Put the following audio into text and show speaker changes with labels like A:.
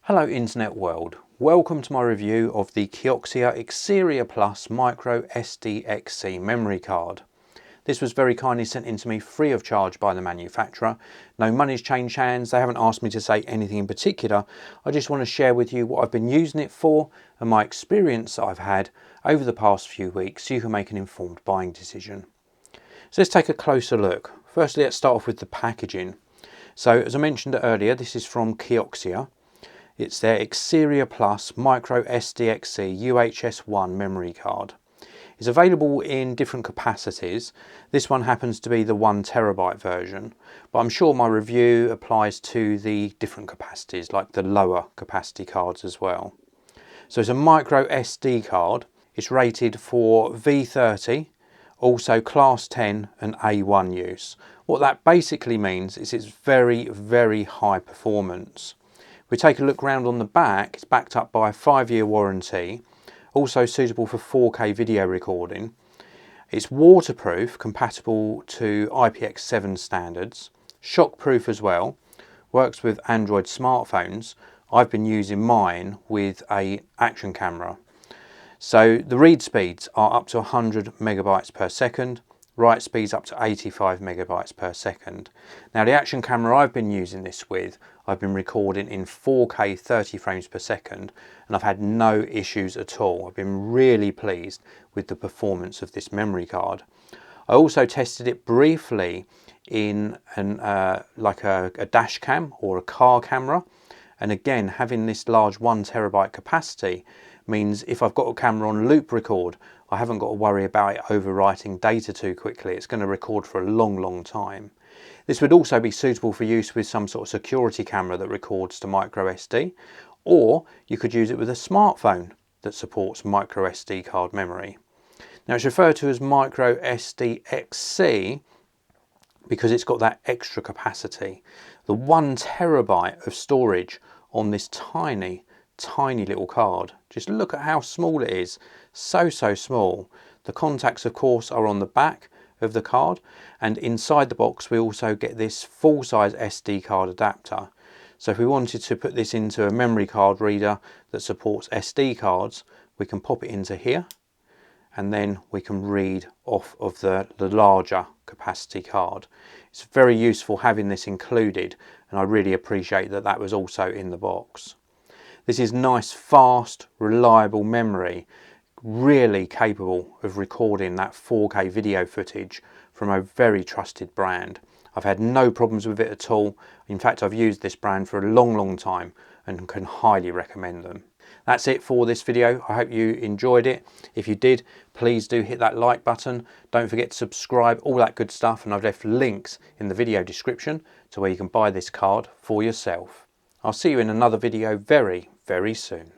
A: Hello Internet world, welcome to my review of the KIOXIA EXCERIA Plus microSDXC memory card. This was very kindly sent in to me free of charge by the manufacturer. No money's changed hands, they haven't asked me to say anything in particular. I just want to share with you what I've been using it for and my experience that I've had over the past few weeks so you can make an informed buying decision. So let's take a closer look. Firstly, let's start off with the packaging. So as I mentioned earlier, this is from KIOXIA. It's their EXCERIA Plus microSDXC UHS-I memory card. It's available in different capacities. This one happens to be the 1 terabyte version, but I'm sure my review applies to the different capacities, like the lower capacity cards as well. So it's a microSD card. It's rated for V30, also Class 10 and A1 use. What that basically means is it's very, very high performance. We take a look round on the back, it's backed up by a 5-year warranty, also suitable for 4K video recording. It's waterproof, compatible to IPX7 standards, shockproof as well, works with Android smartphones. I've been using mine with an action camera. So the read speeds are up to 100 megabytes per second, write speeds up to 85 megabytes per second. Now the action camera I've been using this with, I've been recording in 4K 30 frames per second and I've had no issues at all. I've been really pleased with the performance of this memory card. I also tested it briefly in like a dash cam or a car camera, and again having this large 1 terabyte capacity means if I've got a camera on loop record, I haven't got to worry about it overwriting data too quickly. It's going to record for a long time. This would also be suitable for use with some sort of security camera that records to microSD, or you could use it with a smartphone that supports microSD card memory. Now it's referred to as microSDXC because it's got that extra capacity. The 1 terabyte of storage on this tiny little card. Just look at how small it is. So small. The contacts of course are on the back of the card, and inside the box we also get this full-size SD card adapter. So if we wanted to put this into a memory card reader that supports SD cards, we can pop it into here and then we can read off of the larger capacity card. It's very useful having this included, and I really appreciate that that was also in the box. This is nice, fast, reliable memory, really capable of recording that 4K video footage from a very trusted brand. I've had no problems with it at all. In fact, I've used this brand for a long time and can highly recommend them. That's it for this video. I hope you enjoyed it. If you did, please do hit that like button. Don't forget to subscribe, all that good stuff. And I've left links in the video description to where you can buy this card for yourself. I'll see you in another video very soon.